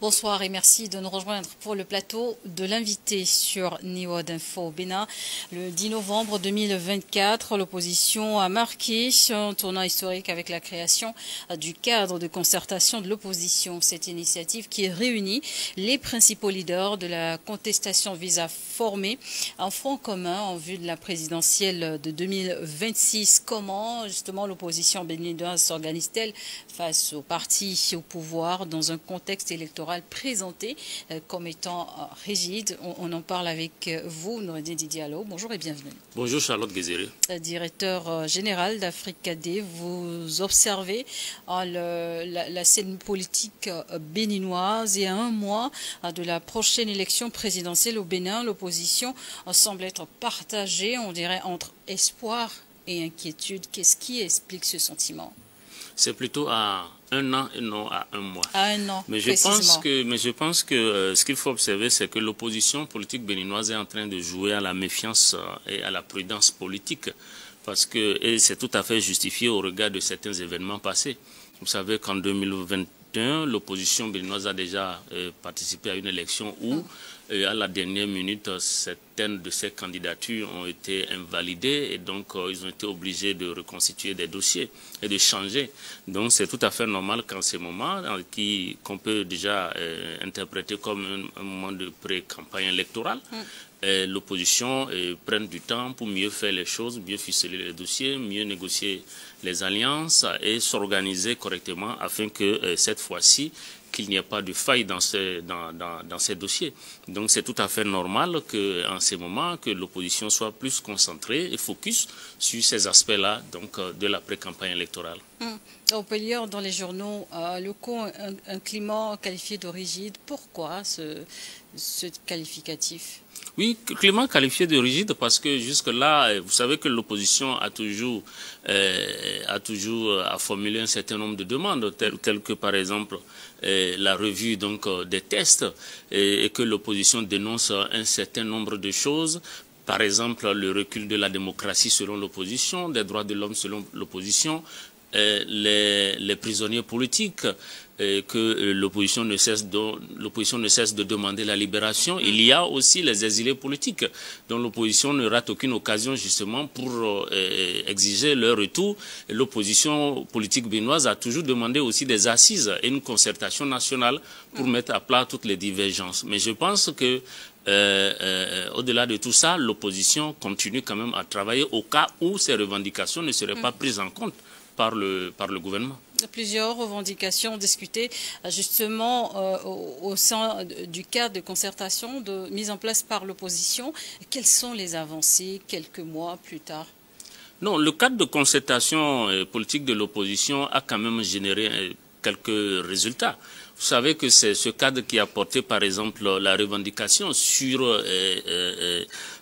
Bonsoir et merci de nous rejoindre pour le plateau de l'invité sur Niwod Info au Bénin. Le 10 novembre 2024, l'opposition a marqué un tournant historique avec la création du cadre de concertation de l'opposition. Cette initiative qui réunit les principaux leaders de la contestation vise à former un front commun en vue de la présidentielle de 2026. Comment justement l'opposition béninoise s'organise-t-elle face aux partis au pouvoir dans un contexte électoral présenté comme étant rigide? On en parle avec vous, Noureddine Diallo. Bonjour et bienvenue. Bonjour Charlotte Guézéré. Directeur général d'Afrique-KD, vous observez la scène politique béninoise et à un mois de la prochaine élection présidentielle au Bénin, l'opposition semble être partagée, on dirait, entre espoir et inquiétude. Qu'est-ce qui explique ce sentiment? C'est plutôt à un an et non à un mois. À un an, mais je pense que ce qu'il faut observer, c'est que l'opposition politique béninoise est en train de jouer à la méfiance et à la prudence politique. Et c'est tout à fait justifié au regard de certains événements passés. Vous savez qu'en 2021, l'opposition béninoise a déjà participé à une élection où, à la dernière minute, certaines de ces candidatures ont été invalidées et donc ils ont été obligés de reconstituer des dossiers et de changer. Donc c'est tout à fait normal qu'en ces moments, qu'on peut déjà interpréter comme un moment de pré-campagne électorale, l'opposition prenne du temps pour mieux faire les choses, mieux ficeler les dossiers, mieux négocier les alliances et s'organiser correctement afin que cette fois-ci, qu'il n'y ait pas de faille dans ces dossiers. Donc c'est tout à fait normal qu'en ces moments, que l'opposition soit plus concentrée et focus sur ces aspects-là de la pré-campagne électorale. On peut lire dans les journaux locaux un climat qualifié de rigide. Pourquoi ce qualificatif? Oui, climat qualifié de rigide parce que jusque-là, vous savez que l'opposition a toujours formulé un certain nombre de demandes, telles que par exemple la revue des tests et que l'opposition dénonce un certain nombre de choses. Par exemple, le recul de la démocratie selon l'opposition, des droits de l'homme selon l'opposition, les prisonniers politiques, que l'opposition ne cesse de demander la libération. Il y a aussi les exilés politiques dont l'opposition ne rate aucune occasion justement pour exiger leur retour. L'opposition politique béninoise a toujours demandé aussi des assises et une concertation nationale pour mettre à plat toutes les divergences. Mais je pense que au-delà de tout ça, l'opposition continue quand même à travailler au cas où ces revendications ne seraient pas prises en compte par le gouvernement. Plusieurs revendications discutées justement au sein du cadre de concertation mise en place par l'opposition. Quelles sont les avancées quelques mois plus tard? Non, le cadre de concertation politique de l'opposition a quand même généré quelques résultats. Vous savez que c'est ce cadre qui a porté, par exemple, la revendication sur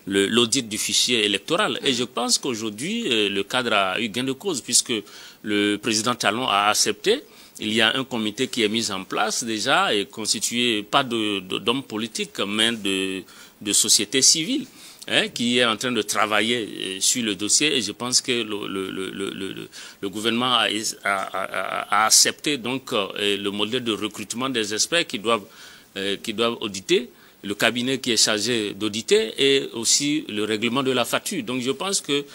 l'audit du fichier électoral. Et je pense qu'aujourd'hui, le cadre a eu gain de cause, puisque le président Talon a accepté. Il y a un comité qui est mis en place déjà et constitué pas d'hommes politiques, mais de sociétés civiles, qui est en train de travailler sur le dossier. Et je pense que le gouvernement a accepté donc le modèle de recrutement des experts qui doivent auditer, le cabinet qui est chargé d'auditer et aussi le règlement de la facture. Donc je pense que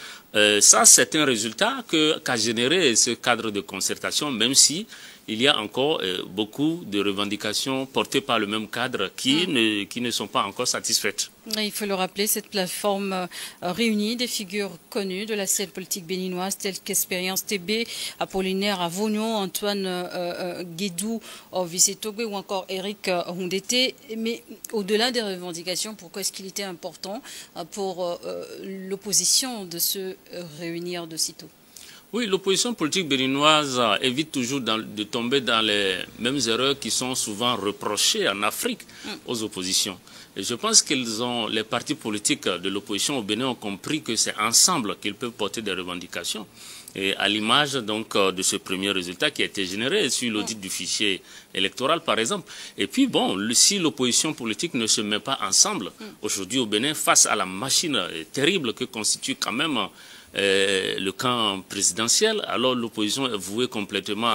ça, c'est un résultat qu'a généré ce cadre de concertation, même si il y a encore beaucoup de revendications portées par le même cadre qui ne sont pas encore satisfaites. Il faut le rappeler, cette plateforme réunit des figures connues de la scène politique béninoise telles qu'Expérience TB, Apollinaire Avognon, Antoine Guédou, Vicetogwe ou encore Eric Hundete. Mais au-delà des revendications, pourquoi est-ce qu'il était important pour l'opposition de se réunir de sitôt? Oui, l'opposition politique béninoise évite toujours de tomber dans les mêmes erreurs qui sont souvent reprochées en Afrique aux oppositions. Et je pense que les partis politiques de l'opposition au Bénin ont compris que c'est ensemble qu'ils peuvent porter des revendications. Et à l'image donc de ce premier résultat qui a été généré sur l'audit du fichier électoral par exemple. Et puis bon, si l'opposition politique ne se met pas ensemble aujourd'hui au Bénin face à la machine terrible que constitue quand même le camp présidentiel, alors l'opposition est vouée complètement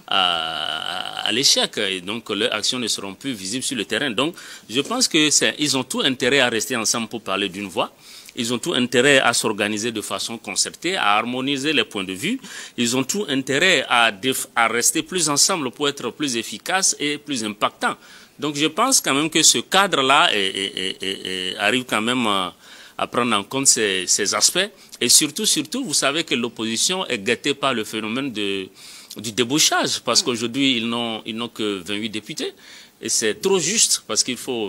à l'échec. Et donc, leurs actions ne seront plus visibles sur le terrain. Donc, je pense qu'ils ont tout intérêt à rester ensemble pour parler d'une voix. Ils ont tout intérêt à s'organiser de façon concertée, à harmoniser les points de vue. Ils ont tout intérêt à rester plus ensemble pour être plus efficaces et plus impactants. Donc je pense quand même que ce cadre-là arrive quand même à prendre en compte ces aspects. Et surtout, vous savez que l'opposition est gâtée par le phénomène du débauchage, parce qu'aujourd'hui, ils n'ont que 28 députés. Et c'est trop juste parce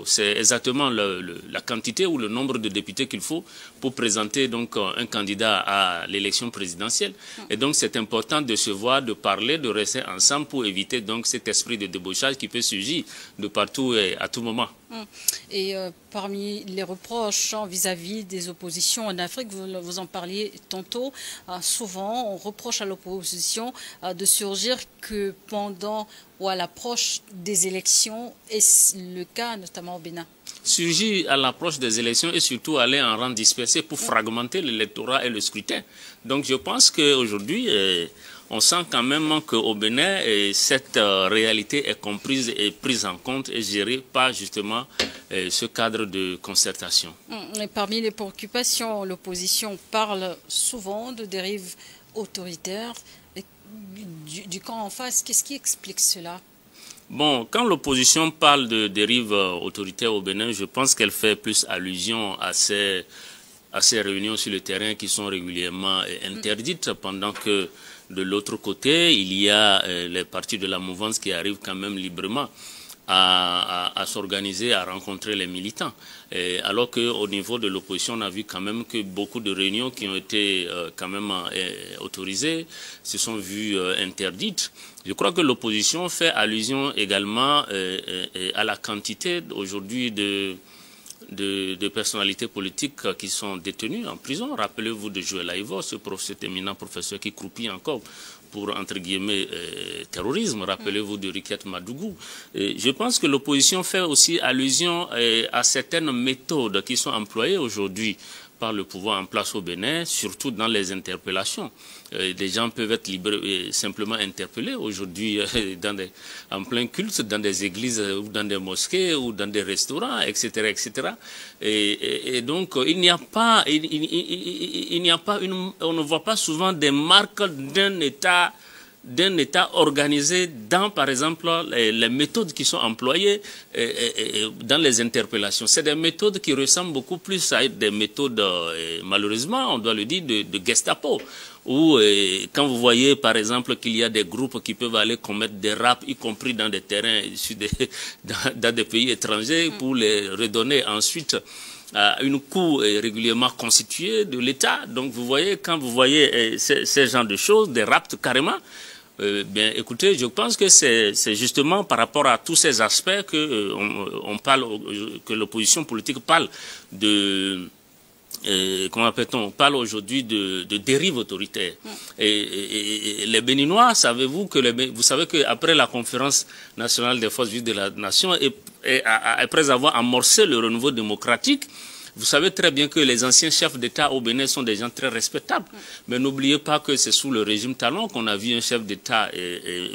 c'est exactement la quantité ou le nombre de députés qu'il faut pour présenter donc un candidat à l'élection présidentielle. Et donc c'est important de se voir, de parler, de rester ensemble pour éviter donc cet esprit de débauchage qui peut surgir de partout et à tout moment. Et parmi les reproches vis-à-vis des oppositions en Afrique, vous en parliez tantôt, souvent on reproche à l'opposition de surgir que pendant ou à l'approche des élections, et c'est le cas notamment au Bénin. Surgit à l'approche des élections et surtout aller en rang dispersé pour fragmenter l'électorat et le scrutin. Donc je pense qu'aujourd'hui, on sent quand même qu'au Bénin, cette réalité est comprise et prise en compte et gérée par justement ce cadre de concertation. Et parmi les préoccupations, l'opposition parle souvent de dérives autoritaires. Du camp en face, qu'est-ce qui explique cela? Bon, quand l'opposition parle de dérives autoritaires au Bénin, je pense qu'elle fait plus allusion à ces réunions sur le terrain qui sont régulièrement interdites, pendant que de l'autre côté, il y a les partis de la mouvance qui arrivent quand même librement à s'organiser, à rencontrer les militants. Alors qu'au niveau de l'opposition, on a vu quand même que beaucoup de réunions qui ont été quand même autorisées se sont vues interdites. Je crois que l'opposition fait allusion également à la quantité aujourd'hui de personnalités politiques qui sont détenues en prison. Rappelez-vous de Joël Aïvo, cet éminent professeur qui croupit encore pour, entre guillemets, terrorisme. Rappelez-vous de Riquette Madougou. Je pense que l'opposition fait aussi allusion à certaines méthodes qui sont employées aujourd'hui par le pouvoir en place au Bénin, surtout dans les interpellations. Des gens peuvent être simplement interpellés aujourd'hui en plein culte, dans des églises ou dans des mosquées ou dans des restaurants, etc., etc. Et donc, on ne voit pas souvent des marques d'un État organisé dans, par exemple, les méthodes qui sont employées dans les interpellations. C'est des méthodes qui ressemblent beaucoup plus à des méthodes, malheureusement, on doit le dire, de Gestapo. Ou quand vous voyez, par exemple, qu'il y a des groupes qui peuvent aller commettre des rapts, y compris dans des terrains dans des pays étrangers, pour les redonner ensuite à une cour régulièrement constituée de l'État. Donc vous voyez, quand vous voyez ces genres de choses, des rapts carrément, bien, écoutez, je pense que c'est justement par rapport à tous ces aspects que que l'opposition politique parle de comment appelle-t-on, on parle aujourd'hui de dérive autoritaire. Et les Béninois, savez-vous vous savez qu'après la conférence nationale des forces vives de la nation, après avoir amorcé le renouveau démocratique, vous savez très bien que les anciens chefs d'État au Bénin sont des gens très respectables. Mais n'oubliez pas que c'est sous le régime Talon qu'on a vu un chef d'État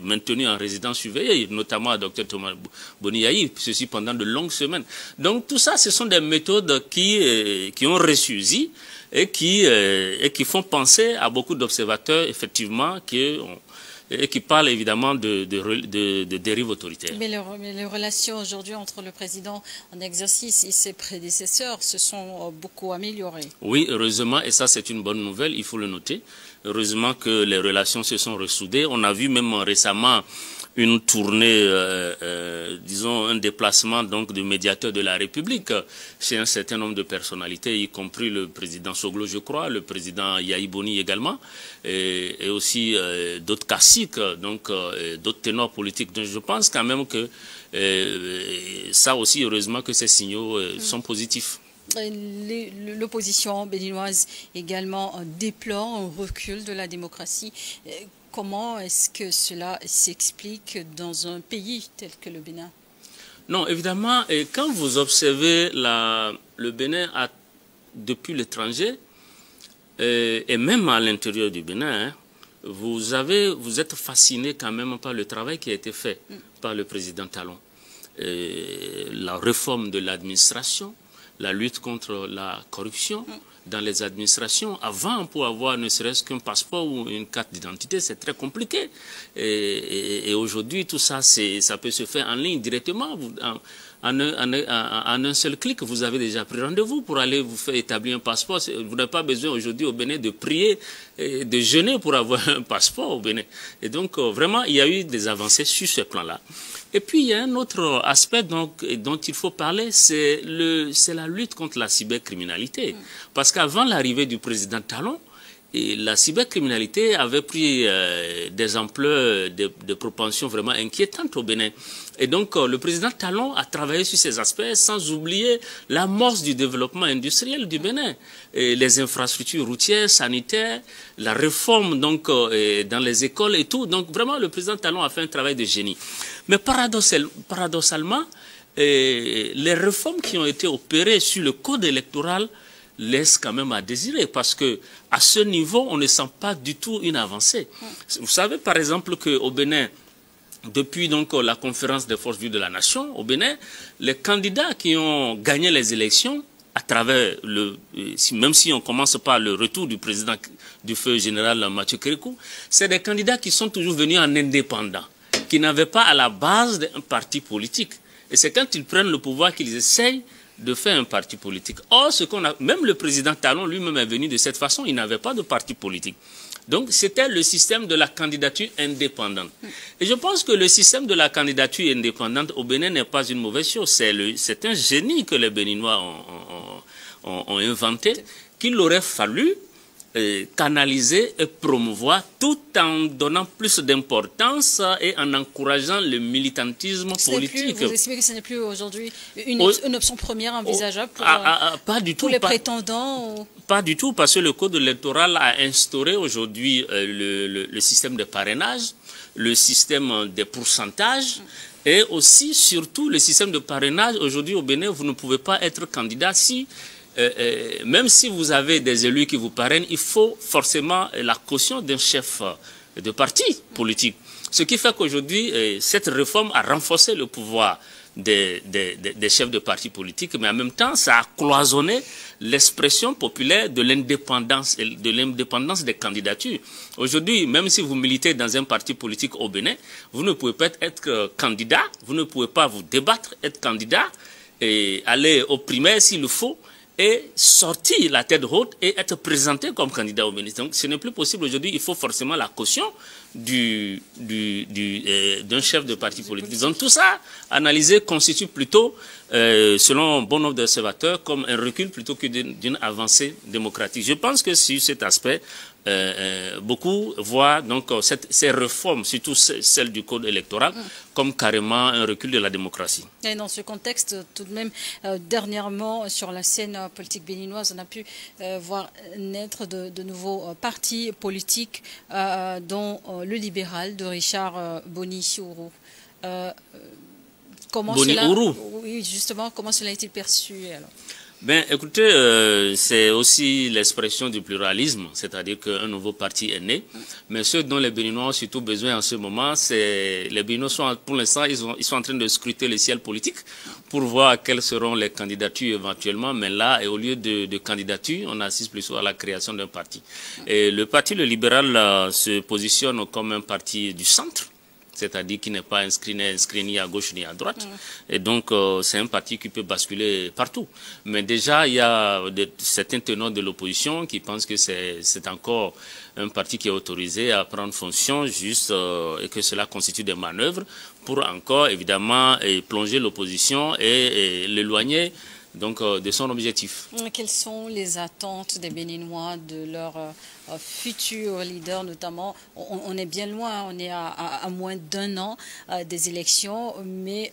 maintenu en résidence surveillée, notamment à Dr Thomas Boniaï, ceci pendant de longues semaines. Donc tout ça, ce sont des méthodes qui ont ressurgi et qui font penser à beaucoup d'observateurs, effectivement, et qui parlent évidemment de dérives autoritaires. Mais les relations aujourd'hui entre le président en exercice et ses prédécesseurs se sont beaucoup améliorées. Oui, heureusement, et ça c'est une bonne nouvelle, il faut le noter. Heureusement que les relations se sont ressoudées. On a vu même récemment une tournée, disons un déplacement donc du médiateur de la République chez un certain nombre de personnalités, y compris le président Soglo, je crois, le président Yahi Boni également, et aussi d'autres caciques, donc d'autres ténors politiques. Donc je pense quand même que ça aussi, heureusement que ces signaux sont positifs. L'opposition béninoise également déplore un recul de la démocratie. Comment est-ce que cela s'explique dans un pays tel que le Bénin? Non, évidemment, quand vous observez le Bénin depuis l'étranger, et même à l'intérieur du Bénin, hein, vous êtes fasciné quand même par le travail qui a été fait par le président Talon. La réforme de l'administration, la lutte contre la corruption dans les administrations. Avant, pour avoir ne serait-ce qu'un passeport ou une carte d'identité, c'est très compliqué. Et aujourd'hui, tout ça, ça peut se faire en ligne directement. En un seul clic, vous avez déjà pris rendez-vous pour aller vous faire établir un passeport. Vous n'avez pas besoin aujourd'hui au Bénin de prier, et de jeûner pour avoir un passeport au Bénin. Et donc, vraiment, il y a eu des avancées sur ce plan-là. Et puis, il y a un autre aspect dont il faut parler, c'est la lutte contre la cybercriminalité. Parce qu'avant l'arrivée du président Talon, la cybercriminalité avait pris des ampleurs, des propensions vraiment inquiétantes au Bénin. Et donc, le président Talon a travaillé sur ces aspects sans oublier l'amorce du développement industriel du Bénin. Et les infrastructures routières, sanitaires, la réforme donc, dans les écoles et tout. Donc, vraiment, le président Talon a fait un travail de génie. Mais paradoxalement, les réformes qui ont été opérées sur le code électoral laissent quand même à désirer, parce que à ce niveau, on ne sent pas du tout une avancée. Vous savez, par exemple, qu'au Bénin, depuis donc la conférence des forces vives de la nation, au Bénin, les candidats qui ont gagné les élections, à travers même si on commence par le retour du président du feu général Mathieu Kérékou, c'est des candidats qui sont toujours venus en indépendant, qui n'avaient pas à la base d'un parti politique. Et c'est quand ils prennent le pouvoir qu'ils essayent de faire un parti politique. Or, même le président Talon lui-même est venu de cette façon, il n'avait pas de parti politique. Donc, c'était le système de la candidature indépendante. Et je pense que le système de la candidature indépendante au Bénin n'est pas une mauvaise chose. C'est un génie que les Béninois ont inventé, qu'il aurait fallu canaliser et promouvoir tout en donnant plus d'importance et en encourageant le militantisme politique. Vous estimez que ce n'est plus aujourd'hui une option première envisageable pour, pas du tout, pour les prétendants Pas du tout, parce que le code électoral a instauré aujourd'hui le système de parrainage, le système des pourcentages, et aussi, surtout, le système de parrainage. Aujourd'hui, au Bénin, vous ne pouvez pas être candidat si... même si vous avez des élus qui vous parrainent, il faut forcément la caution d'un chef de parti politique. Ce qui fait qu'aujourd'hui, cette réforme a renforcé le pouvoir des chefs de parti politique, mais en même temps, ça a cloisonné l'expression populaire de l'indépendance des candidatures. Aujourd'hui, même si vous militez dans un parti politique au Bénin, vous ne pouvez pas être candidat, vous ne pouvez pas vous débattre, être candidat, et aller aux primaires s'il le faut, et sortir la tête haute et être présenté comme candidat au ministère. Donc ce n'est plus possible aujourd'hui, il faut forcément la caution d'un chef de parti politique. Donc tout ça, analysé, constitue plutôt, selon bon nombre d'observateurs, comme un recul plutôt que d'une avancée démocratique. Je pense que sur cet aspect, beaucoup voient donc ces réformes, surtout celles du code électoral, comme carrément un recul de la démocratie. Et dans ce contexte, tout de même, dernièrement, sur la scène politique béninoise, on a pu voir naître de nouveaux partis politiques, dont le libéral de Richard Boni-Ourou. Oui, justement, comment cela a-t-il perçu alors? Ben, écoutez, c'est aussi l'expression du pluralisme, c'est-à-dire qu'un nouveau parti est né. Mais ce dont les Béninois ont surtout besoin en ce moment, c'est les Béninois pour l'instant, ils sont en train de scruter le ciel politique pour voir quelles seront les candidatures éventuellement. Mais là, et au lieu de candidature, on assiste plutôt à la création d'un parti. Et le parti, le libéral, se positionne comme un parti du centre, c'est-à-dire qui n'est pas inscrit ni à gauche ni à droite. Et donc, c'est un parti qui peut basculer partout. Mais déjà, il y a certains tenants de l'opposition qui pensent que c'est encore un parti qui est autorisé à prendre fonction juste et que cela constitue des manœuvres pour encore, évidemment, plonger l'opposition et l'éloigner donc de son objectif. Quelles sont les attentes des Béninois de leur futur leader, notamment? On est bien loin, on est à moins d'un an des élections, mais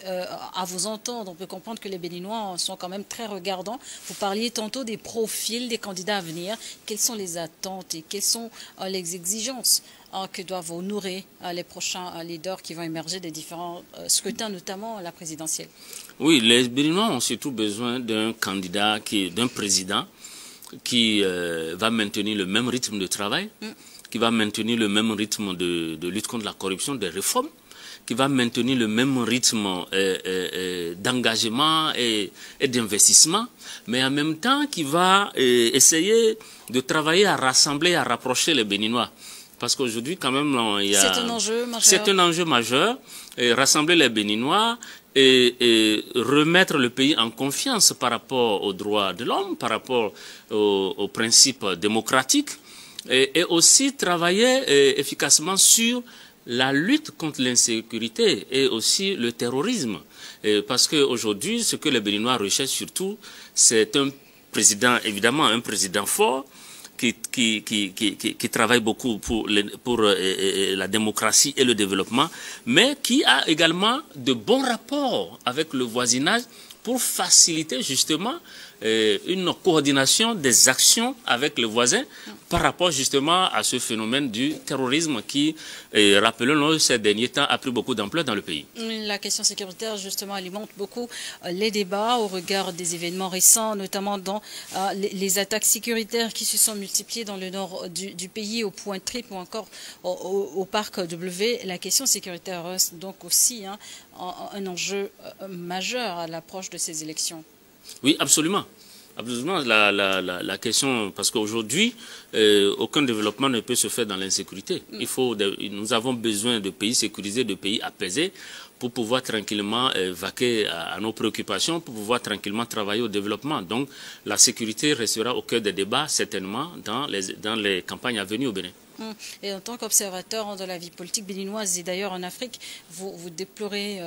à vous entendre, on peut comprendre que les Béninois sont quand même très regardants. Vous parliez tantôt des profils des candidats à venir. Quelles sont les attentes et quelles sont les exigences que doivent honorer les prochains leaders qui vont émerger des différents scrutins, notamment la présidentielle? Oui, les Béninois ont surtout besoin d'un candidat, d'un président qui va maintenir le même rythme de travail, qui va maintenir le même rythme de lutte contre la corruption, des réformes, qui va maintenir le même rythme d'engagement et d'investissement, mais en même temps qui va essayer de travailler à rassembler, à rapprocher les Béninois. Parce qu'aujourd'hui, quand même, il y a... C'est un enjeu majeur. C'est un enjeu majeur. Et rassembler les Béninois et remettre le pays en confiance par rapport aux droits de l'homme, par rapport aux principes démocratiques, et aussi travailler efficacement sur la lutte contre l'insécurité et aussi le terrorisme. Parce qu'aujourd'hui, ce que les Béninois recherchent surtout, c'est un président, évidemment, un président fort, qui travaille beaucoup pour la démocratie et le développement, mais qui a également de bons rapports avec le voisinage pour faciliter justement une coordination des actions avec les voisins par rapport justement à ce phénomène du terrorisme qui, rappelons-le, ces derniers temps a pris beaucoup d'ampleur dans le pays. La question sécuritaire justement alimente beaucoup les débats au regard des événements récents, notamment dans les attaques sécuritaires qui se sont multipliées dans le nord du pays, au Point Trip ou encore au Parc W. La question sécuritaire reste donc aussi un enjeu majeur à l'approche de ces élections. Oui, absolument. Absolument, la question, parce qu'aujourd'hui, aucun développement ne peut se faire dans l'insécurité. Nous avons besoin de pays sécurisés, de pays apaisés, pour pouvoir tranquillement vaquer à nos préoccupations, pour pouvoir tranquillement travailler au développement. Donc, la sécurité restera au cœur des débats, certainement, dans les campagnes à venir au Bénin. Et en tant qu'observateur de la vie politique béninoise et d'ailleurs en Afrique, vous déplorez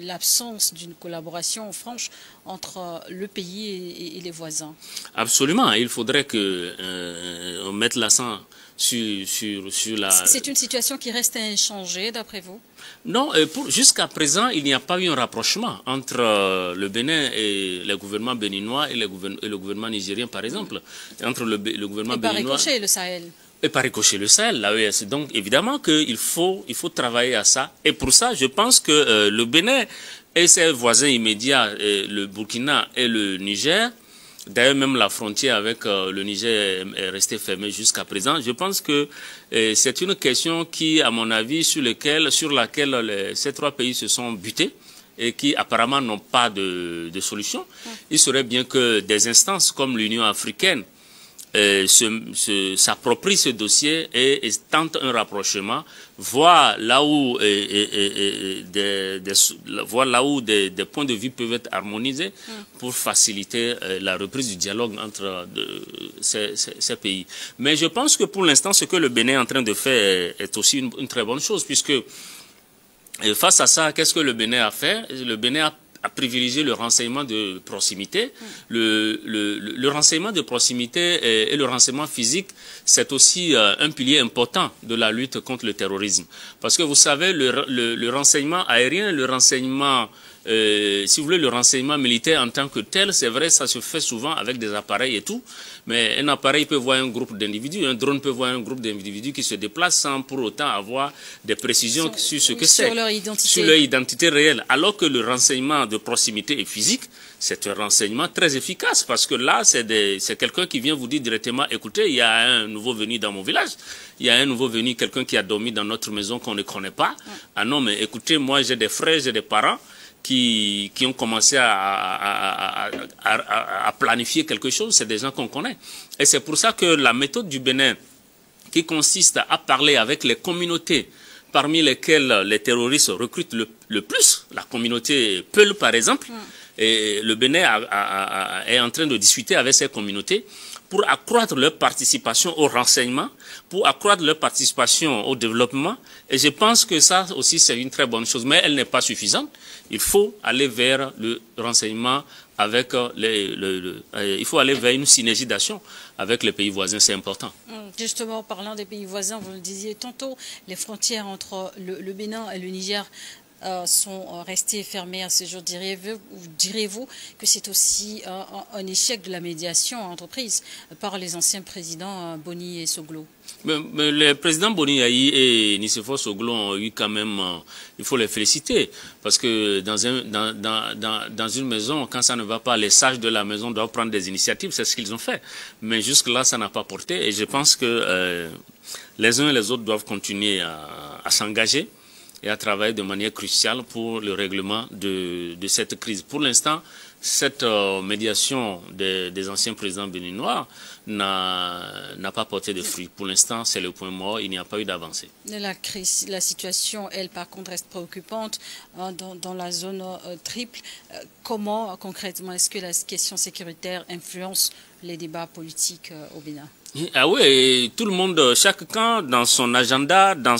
l'absence d'une collaboration franche entre le pays et les voisins. Absolument. Il faudrait qu'on mette l'accent sur la... C'est une situation qui reste inchangée d'après vous? Non, jusqu'à présent, il n'y a pas eu un rapprochement entre le Bénin et les gouvernements béninois et le gouvernement nigérien, par exemple. Entre le gouvernement béninois... Et par ricochet, le Sahel. Et par ricochet le Sahel, l'AES. Donc évidemment qu'il faut travailler à ça. Et pour ça, je pense que le Bénin et ses voisins immédiats, le Burkina et le Niger, d'ailleurs même la frontière avec le Niger est restée fermée jusqu'à présent. Je pense que c'est une question qui, à mon avis, sur laquelle ces trois pays se sont butés et qui apparemment n'ont pas de solution. Il serait bien que des instances comme l'Union africaine s'approprie ce dossier et tente un rapprochement, voir là où des points de vue peuvent être harmonisés pour faciliter la reprise du dialogue entre ces pays. Mais je pense que pour l'instant, ce que le Bénin est en train de faire est aussi une très bonne chose, puisque face à ça, qu'est-ce que le Bénin a fait? Le Bénin a privilégié le renseignement de proximité. Le renseignement de proximité et le renseignement physique, c'est aussi un pilier important de la lutte contre le terrorisme. Parce que vous savez, le renseignement aérien, le renseignement, si vous voulez, le renseignement militaire en tant que tel, c'est vrai, ça se fait souvent avec des appareils et tout, mais un appareil peut voir un groupe d'individus, un drone peut voir un groupe d'individus qui se déplacent sans pour autant avoir des précisions sur ce que c'est. Sur leur identité réelle. Alors que le renseignement de proximité et physique, c'est un renseignement très efficace parce que là, c'est quelqu'un qui vient vous dire directement, écoutez, il y a un nouveau venu dans mon village, il y a un nouveau venu, quelqu'un qui a dormi dans notre maison qu'on ne connaît pas. Ah non, mais écoutez, moi j'ai des frères, j'ai des parents qui ont commencé à planifier quelque chose, c'est des gens qu'on connaît. Et c'est pour ça que la méthode du Bénin, qui consiste à parler avec les communautés parmi lesquelles les terroristes recrutent le plus, la communauté Peul par exemple, et le Bénin est en train de discuter avec ces communautés pour accroître leur participation au renseignement, pour accroître leur participation au développement. Et je pense que ça aussi, c'est une très bonne chose, mais elle n'est pas suffisante. Il faut aller vers le renseignement avec il faut aller vers une synergie d'action avec les pays voisins, c'est important. Justement, parlant des pays voisins, vous le disiez tantôt, les frontières entre le Bénin et le Niger sont restés fermés à ce jour. Direz-vous que c'est aussi un échec de la médiation entreprise par les anciens présidents Boni et Soglo? Mais les présidents Boni Yayi et Nicéphore Soglo ont eu quand même, il faut les féliciter, parce que dans une maison, quand ça ne va pas, les sages de la maison doivent prendre des initiatives, c'est ce qu'ils ont fait. Mais jusque-là, ça n'a pas porté, et je pense que les uns et les autres doivent continuer à s'engager et à travailler de manière cruciale pour le règlement de cette crise. Pour l'instant, cette médiation des anciens présidents béninois n'a pas porté de fruits. Pour l'instant, c'est le point mort, il n'y a pas eu d'avancée. La situation, elle, par contre, reste préoccupante dans la zone triple. Comment, concrètement, est-ce que la question sécuritaire influence les débats politiques au Bénin? Ah oui, tout le monde, chaque camp, dans son agenda, dans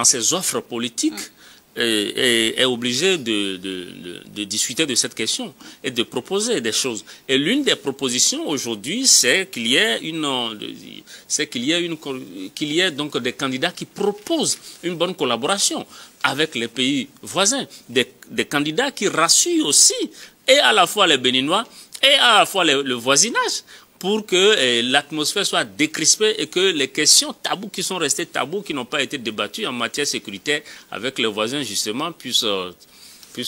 ses offres politiques, est obligé de discuter de cette question et de proposer des choses. Et l'une des propositions aujourd'hui, c'est qu'il y ait donc des candidats qui proposent une bonne collaboration avec les pays voisins, des candidats qui rassurent aussi et à la fois les Béninois et à la fois le voisinage, pour que l'atmosphère soit décrispée et que les questions tabous qui sont restées tabous, qui n'ont pas été débattues en matière sécuritaire avec les voisins, justement, puissent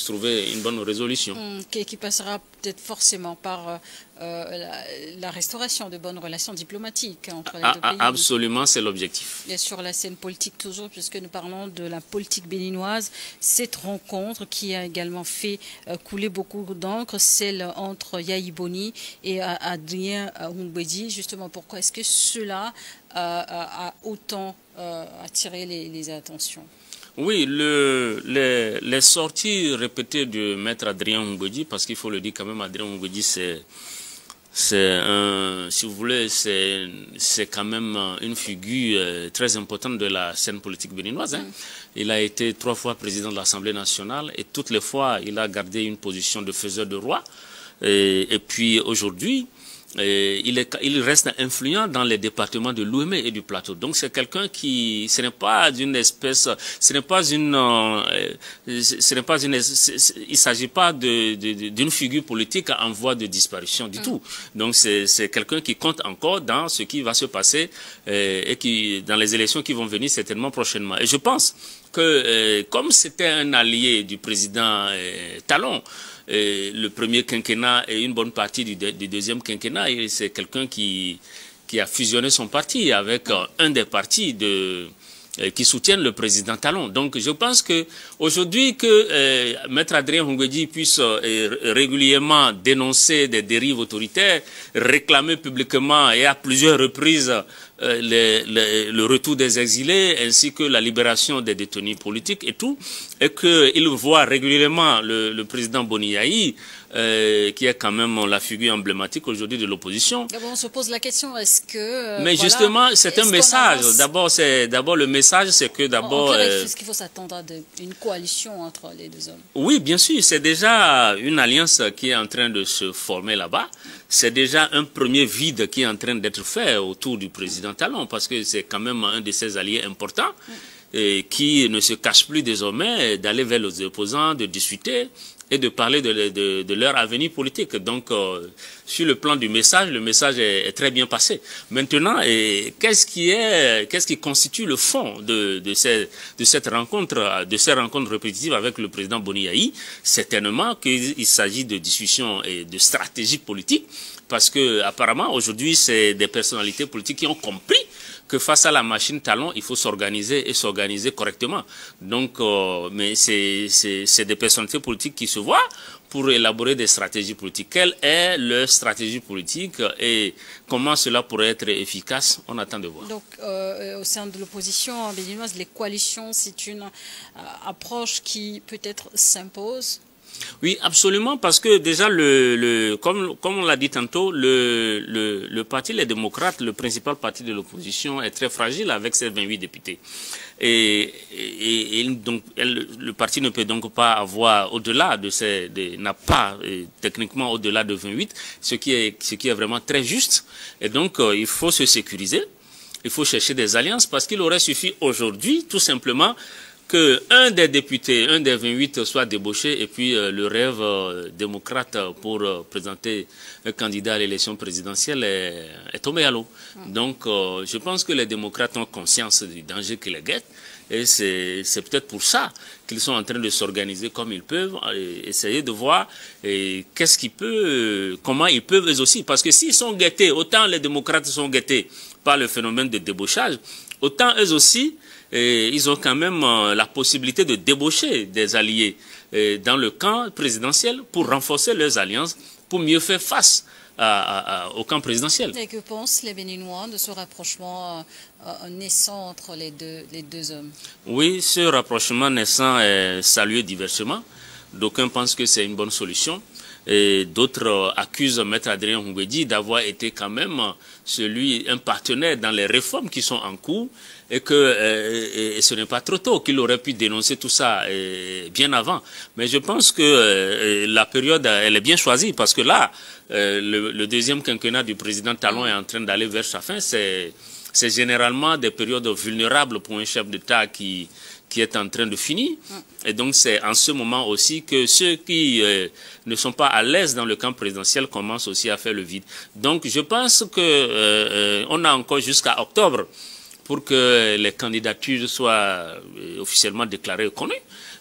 trouver une bonne résolution. Qui passera peut-être forcément par la restauration de bonnes relations diplomatiques entre les deux pays. Absolument, c'est l'objectif. Et sur la scène politique toujours, puisque nous parlons de la politique béninoise, cette rencontre qui a également fait couler beaucoup d'encre, celle entre Yayi Boni et Adrien Humbedi. Justement, pourquoi est-ce que cela a autant attiré les attentions? Oui, les sorties répétées de maître Adrien Humbedi, parce qu'il faut le dire quand même, Adrien Humbedi, si vous voulez, c'est quand même une figure très importante de la scène politique béninoise. Il a été 3 fois président de l'Assemblée nationale et toutes les fois, il a gardé une position de faiseur de roi. Et puis aujourd'hui, il reste influent dans les départements de l'Ouémé et du Plateau. Donc c'est quelqu'un qui, il s'agit pas d'une figure politique en voie de disparition du tout. Donc c'est quelqu'un qui compte encore dans ce qui va se passer et qui, dans les élections qui vont venir certainement prochainement. Et je pense que comme c'était un allié du président Talon, le premier quinquennat et une bonne partie du deuxième quinquennat, c'est quelqu'un qui a fusionné son parti avec un des partis qui soutiennent le président Talon. Donc je pense que aujourd'hui que maître Adrien Humbedi puisse régulièrement dénoncer des dérives autoritaires, réclamer publiquement et à plusieurs reprises le retour des exilés ainsi que la libération des détenus politiques et tout, et qu'il voit régulièrement le président Boni Yayi, qui est quand même la figure emblématique aujourd'hui de l'opposition. On se pose la question, est-ce que... Mais voilà, justement, c'est un message. D'abord, le message, c'est que d'abord... Est-ce qu'il faut s'attendre à une coalition entre les deux hommes? Oui, bien sûr. C'est déjà une alliance qui est en train de se former là-bas. C'est déjà un premier vide qui est en train d'être fait autour du président Talon, parce que c'est quand même un de ses alliés importants. Et qui ne se cache plus désormais d'aller vers les opposants, de discuter et de parler de leur avenir politique. Donc, sur le plan du message, le message est très bien passé. Maintenant, qu'est-ce qui constitue le fond de cette rencontre, de ces rencontres répétitives avec le président Boni Yayi? Certainement qu'il s'agit de discussions et de stratégie politique, parce que apparemment aujourd'hui, c'est des personnalités politiques qui ont compris que face à la machine Talon, il faut s'organiser et s'organiser correctement. Donc, mais c'est des personnalités politiques qui se voient pour élaborer des stratégies politiques. Quelle est leur stratégie politique et comment cela pourrait être efficace? On attend de voir. Donc, au sein de l'opposition béninoise, les coalitions, c'est une approche qui peut-être s'impose? Oui, absolument, parce que déjà, comme on l'a dit tantôt, le parti Les Démocrates, le principal parti de l'opposition, est très fragile avec ses 28 députés. Et donc, le parti ne peut donc pas avoir au-delà n'a pas techniquement au-delà de 28, ce qui est vraiment très juste. Et donc, il faut se sécuriser. Il faut chercher des alliances parce qu'il aurait suffi aujourd'hui, tout simplement, qu'un des députés, un des 28 soit débauché et puis le rêve démocrate pour présenter un candidat à l'élection présidentielle est tombé à l'eau. Donc je pense que les démocrates ont conscience du danger qui les guette et c'est peut-être pour ça qu'ils sont en train de s'organiser comme ils peuvent, essayer de voir comment ils peuvent eux aussi. Parce que s'ils sont guettés, autant les démocrates sont guettés par le phénomène de débauchage, autant eux aussi, ils ont quand même la possibilité de débaucher des alliés dans le camp présidentiel pour renforcer leurs alliances, pour mieux faire face au camp présidentiel. Et que pensent les Béninois de ce rapprochement naissant entre les deux hommes? Oui, ce rapprochement naissant est salué diversement. D'aucuns pensent que c'est une bonne solution. Et d'autres accusent Maître Adrien Houmbédi d'avoir été quand même un partenaire dans les réformes qui sont en cours et que ce n'est pas trop tôt, qu'il aurait pu dénoncer tout ça bien avant. Mais je pense que la période, elle est bien choisie parce que là, le deuxième quinquennat du président Talon est en train d'aller vers sa fin. C'est généralement des périodes vulnérables pour un chef d'État qui est en train de finir. Et donc c'est en ce moment aussi que ceux qui ne sont pas à l'aise dans le camp présidentiel commencent aussi à faire le vide. Donc je pense que on a encore jusqu'à octobre pour que les candidatures soient officiellement déclarées et connues.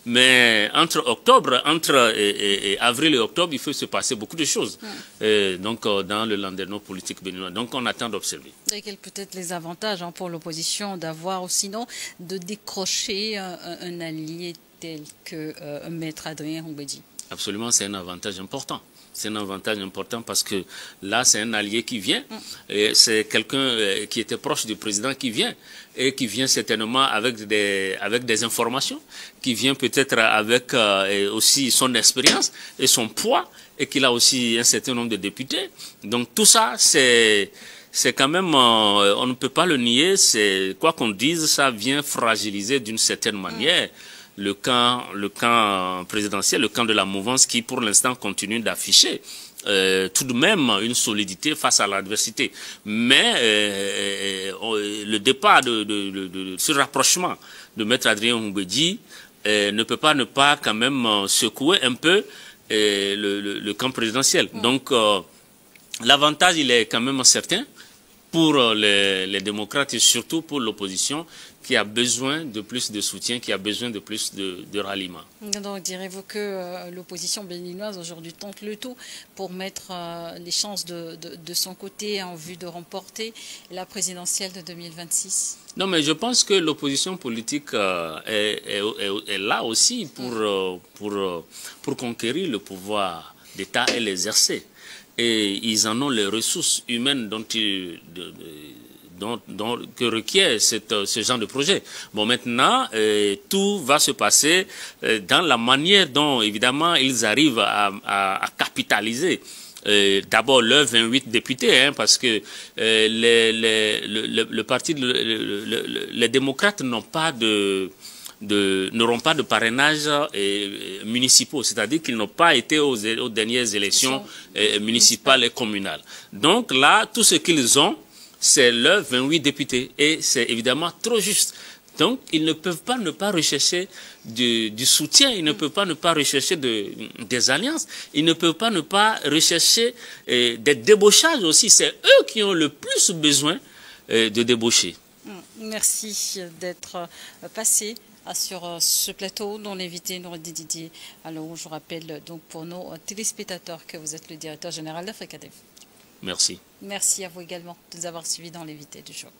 Mais entre avril et octobre, il faut se passer beaucoup de choses. Donc dans le landerneau politique béninois. Donc on attend d'observer. Et quels peut-être les avantages pour l'opposition d'avoir ou sinon de décrocher un allié tel que Maître Adrien Houmbédi? Absolument, c'est un avantage important. C'est un avantage important parce que là, c'est un allié qui vient. C'est quelqu'un qui était proche du président qui vient. Et qui vient certainement avec des informations, qui vient peut-être avec aussi son expérience et son poids, et qu'il a aussi un certain nombre de députés. Donc tout ça, c'est quand même, on ne peut pas le nier, quoi qu'on dise, ça vient fragiliser d'une certaine manière le camp présidentiel, le camp de la mouvance qui pour l'instant continue d'afficher tout de même une solidité face à l'adversité. Mais le départ de ce rapprochement de Maître Adrien Houmbédi ne peut pas ne pas quand même secouer un peu le camp présidentiel. Donc l'avantage, il est quand même certain pour les démocrates et surtout pour l'opposition qui a besoin de plus de soutien, qui a besoin de plus de ralliement. Donc direz-vous que l'opposition béninoise aujourd'hui tente le tout pour mettre les chances de son côté en vue de remporter la présidentielle de 2026? Non, mais je pense que l'opposition politique est là aussi pour conquérir le pouvoir d'État et l'exercer. Et ils en ont les ressources humaines que requiert ce genre de projet. Bon, maintenant, tout va se passer dans la manière dont, évidemment, ils arrivent à capitaliser d'abord leurs 28 députés, parce que le parti, les démocrates n'auront pas de parrainage municipaux, c'est-à-dire qu'ils n'ont pas été aux dernières élections municipales et communales. Donc là, tout ce qu'ils ont, c'est leurs 28 députés et c'est évidemment trop juste. Donc ils ne peuvent pas ne pas rechercher du soutien, ils ne peuvent pas ne pas rechercher des alliances, ils ne peuvent pas ne pas rechercher des débauchages aussi. C'est eux qui ont le plus besoin de débaucher. Merci d'être passé sur ce plateau dont l'invité nous Didier. Alors je rappelle donc pour nos téléspectateurs que vous êtes le directeur général d'Africadev. Merci. Merci à vous également de nous avoir suivis dans l'invité du jour.